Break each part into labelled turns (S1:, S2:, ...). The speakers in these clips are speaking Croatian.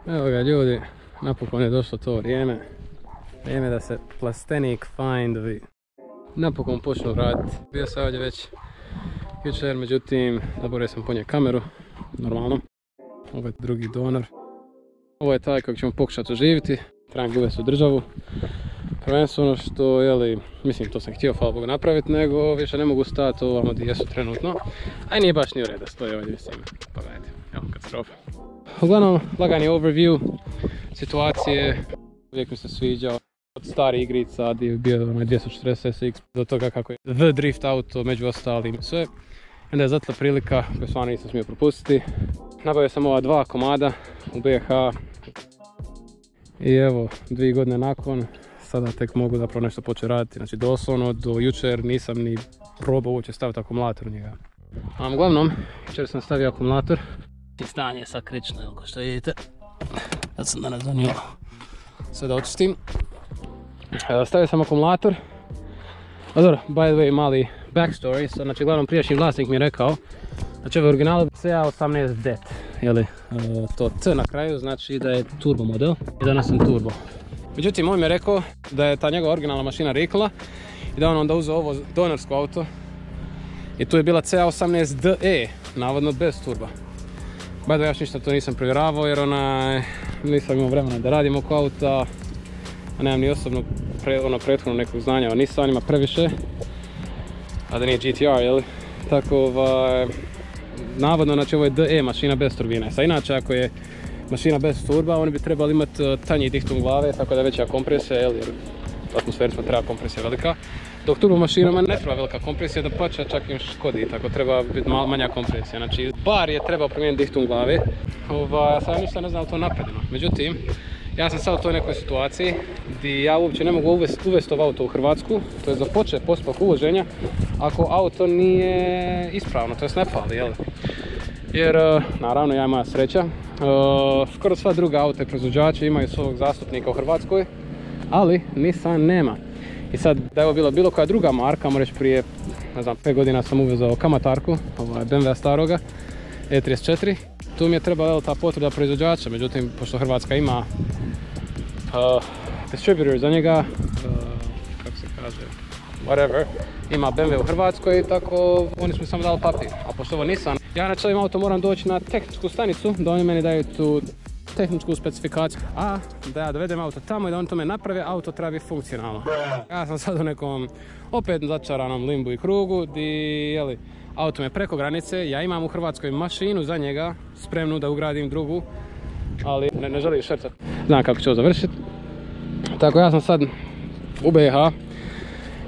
S1: Evo ga ljudi, napokon je došlo to vrijeme. Vrijeme da se plastenik findovi napokon počnu raditi. Bio sam ovdje već jučer, međutim zaboravio sam ponijeti kameru, normalno. Ovo je drugi donor. Ovo je taj kojeg ćemo pokušati oživiti. Trebam ga uvesti u državu. Prvenstveno što, mislim to sam htio, hvala Bogu, napraviti, nego više ne mogu stati ovamo gdje jesu trenutno. A i nije baš ni u redu da stoji ovdje, mislim. Pa gledajte, evo katastrofa. Uglavnom, lagani overview situacije. Uvijek mi se sviđao. Od starih igrica gdje je bio 240 SX do toga kako je The Drift auto među ostalim sve. Onda je zato prilika koju stvarno nisam smio propustiti. Nabavio sam ova 2 komada u BH. I evo, 2 godine nakon, sada tek mogu zapravo nešto početi raditi. Znači doslovno do jučer nisam ni probao uopće staviti akumulator u njega. A uglavnom, jučer sam stavio akumulator. I stanje je sad kritično, kao što vidite. Sad sam danas donio sve da očistim. Stavio sam akumulator. A dobro, by the way, mali backstory. Znači, glavnom prijašnji vlasnik mi je rekao, znači ove originale CA18DET, to C na kraju znači da je turbo model i danas sam turbo. Međutim, on mi je rekao da je ta njegova originalna mašina rikla i da on onda uzeo ovo donorsko auto i tu je bila CA18DE, navodno bez turba. By the way, ja ništa to nisam provjeravao jer nisam imao vremena da radim oko auta, a nemam ni osobno prethodno nekog znanja o Nissanima previše, a da nije GTR, tako navodno, znači ovo je DE mašina bez turbine. Inače, ako je mašina bez turba, oni bi trebali imati tanji dihtung glave, tako da je veća kompresija, jer atmosfericima treba kompresija velika. Dok turbo mašinama ne treba velika kompresija, da pače čak im škodi, tako treba biti manja kompresija. Znači, bar je trebao promijeniti dihtung glave. Sad ništa ne znam da to napredimo. Međutim, ja sam sad u toj nekoj situaciji gdje ja uopće ne mogu uvesti ovo auto u Hrvatsku, to je započeti postupak uvoženja, ako auto nije ispravno, to jest ne pali, Jer, naravno, ja imam sreća, skoro sva druga auta i proizvođači imaju svog zastupnika u Hrvatskoj, ali Nissan nema. I sad, da je ovo bila bilo koja druga marka, moram reći prije, ne znam, 5 godina sam uvezao Kamatarku, BMW staroga, E34. Tu mi je trebala ta potvrda proizvođača, međutim, pošto Hrvatska ima distributor za njega, kako se kaže, whatever, ima BMW u Hrvatskoj, tako oni su mi samo dali papir. A pošto ovo Nissan, ja na ovim auto moram doći na tehničku stanicu, da oni meni daju tu tehničku specifikaciju, a da ja dovedem auto tamo i da oni to me naprave, auto treba biti funkcionalno. Ja sam sad u nekom opet začaranom limbu i krugu, di, auto me preko granice, ja imam u Hrvatskoj mašinu za njega, spremnu da ugradim drugu, ali ne želim šercati. Znam kako će ovo završiti. Tako ja sam sad u BiH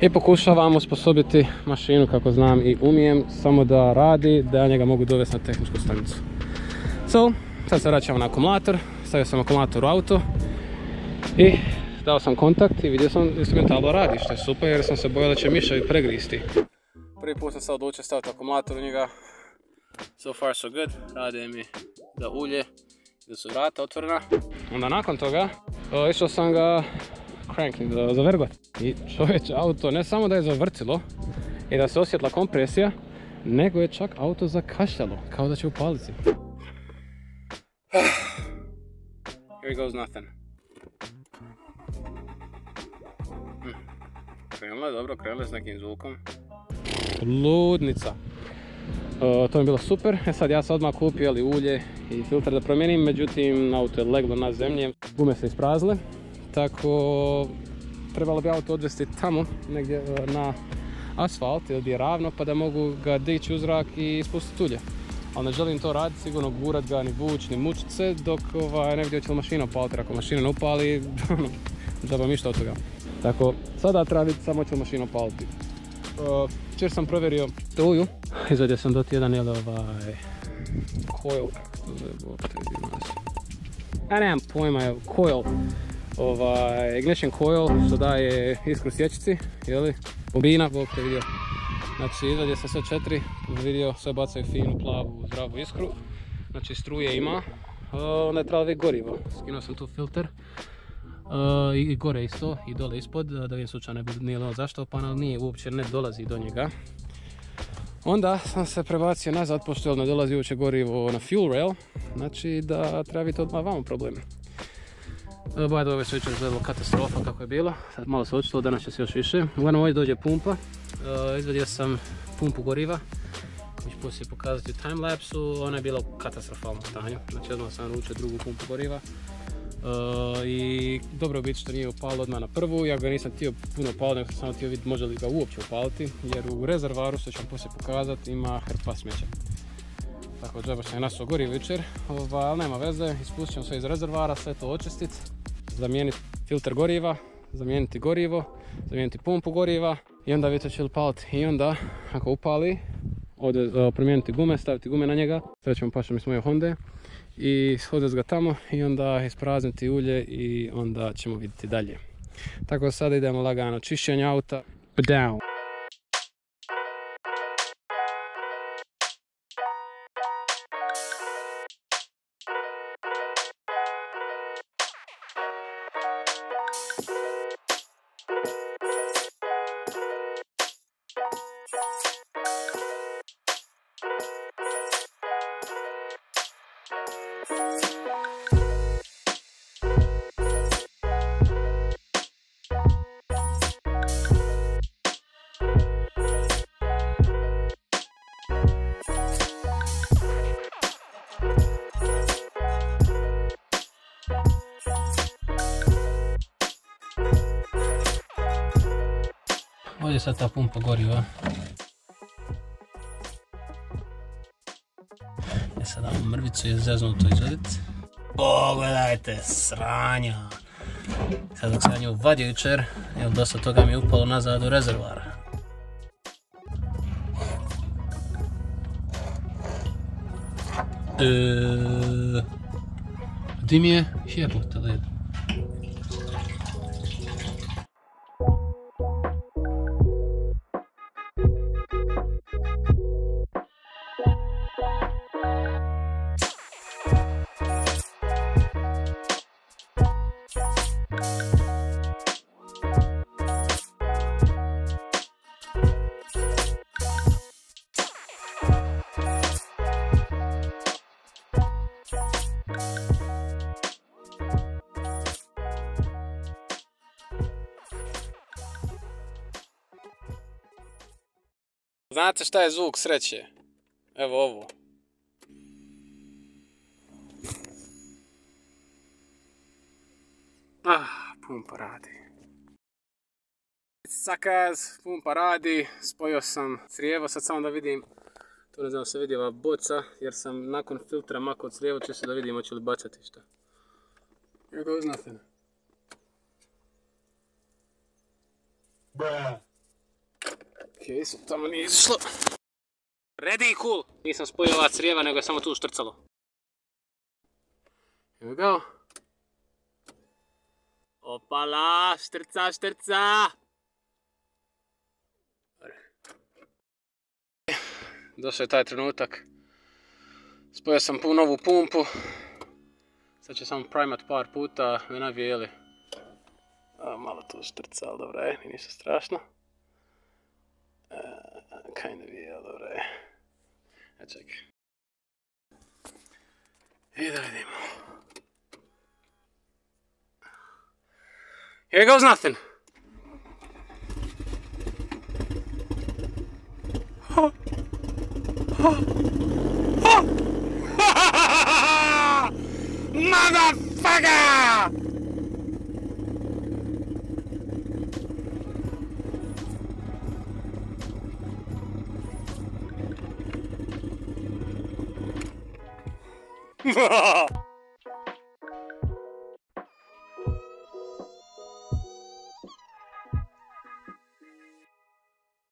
S1: i pokušavam osposobiti mašinu kako znam i umijem, samo da radi, da ja njega mogu dovesti na tehničku stanicu. Sad se vraćamo na akumulator, stavio sam akumulator u auto i dao sam kontakt i vidio sam instrumentalno radi, što je super jer sam se bojao da će miševi pregristi. Prvi put sam sad odlučio staviti akumulator u njega. So far so good, rade mi da ulje, da su vrata otvorena. Onda nakon toga išao sam ga cranking, zaverglat. I čovječe, auto ne samo da je zavrcilo i da se osjetila kompresija, nego je čak auto zakašljalo, kao da će upaliti. Here goes nothing. Krenulo je dobro, krenulo je s nekim zvukom. Ludnica. To mi je bilo super. Sad ja sam odmah kupio ulje i filter da promijenim, međutim auto je leglo na zemlji, gume se isprazile, tako trebalo bi auto odvesti tamo negdje na asfalt ili gdje je ravno pa da mogu ga dići u zrak i ispustiti ulje. Ali ne želim to raditi, sigurno gurat ga, ni vuć, ni mučit se dok ne vidio će li mašina upaliti, jer ako mašina ne upali, džaba ništa od toga. Tako, sada treba vidjeti samo će li mašina upaliti. Čer sam provjerio struju, izvadio sam doti jedan coil, ja nemam pojma, coil, ignition coil, što daje iskru sječici, bobina, Bog te vidio. Znači izvadio sam sve 4, vidio, sve bacaju finu, plavu, zdravu iskru, znači struje ima, onda je trebalo vidjeti gorivo, skinuo sam tu filter. I gore isto, i dole ispod, da vidim slučajno nije zaštopan, ali nije, uopće ne dolazi do njega. Onda sam se prebacio nazad, pošto ne dolazi uopće gorivo na fuel rail, znači da treba biti odmah vamo problem. By the way, već jučer izgledalo katastrofa kako je bilo, sad malo se očitilo, danas će se još više. Uglavnom ovdje dođe pumpa, izvadio sam pumpu goriva, ću poslije pokazati u timelapsu, ona je bila u katastrofalnom stanju, znači odmah sam naručio drugu pumpu goriva. I dobro biti što nije upalo odmah na prvu, ja ga nisam htio puno upaliti, nego sam samo htio vidjeti može li ga uopće upaliti, jer u rezervaru, što ću vam poslije pokazati, ima hrpa smeća. Tako džaba sam je nasuo gorivo jučer, ali nema veze, ispustit ćemo sve iz rezervara, sve to očistiti, zamijeniti filter goriva, zamijeniti gorivo, zamijeniti pumpu goriva i onda vidite će li upaliti. I onda, ako upali, promijeniti gume, staviti gume na njega, srećemo pašom iz moje Honde i hoditi ga tamo i onda isprazniti ulje i onda ćemo vidjeti dalje. Tako da sada idemo lagano čišćenje auta. Down. Ovdje je sad ta pumpa goriva. Sad damo mrvicu i zeznuto izvaditi. Pogledajte, sranja! Sad dok sam ja nju vadio jučer, dosta toga mi je upalo nazad u rezervara. Di mi je jebote led? Znate šta je zvuk sreće? Evo ovo. Pumpa radi. Sakaz, pumpa radi. Spojio sam crijevo, sad samo da vidim. Tu ne znam se vidi ova boca, jer sam nakon filtra makao crijevo, čisto da vidim hoće li bacati šta. Here goes nothing. Bruh. Ok, sad tamo nije izišlo. Ready, cool! Nisam spojio ova crijeva, nego je samo tu štrcalo. Here we go. Opala, štrca, štrca! Došao je taj trenutak. Spojio sam novu pumpu. Sad će samo primat par puta, me navijeli. Malo tu štrca, ali dobro je, nije ništa strašno. Kind of je, ali dobro je. Čekaj. I da vidimo. Here goes nothing. Motherfucker!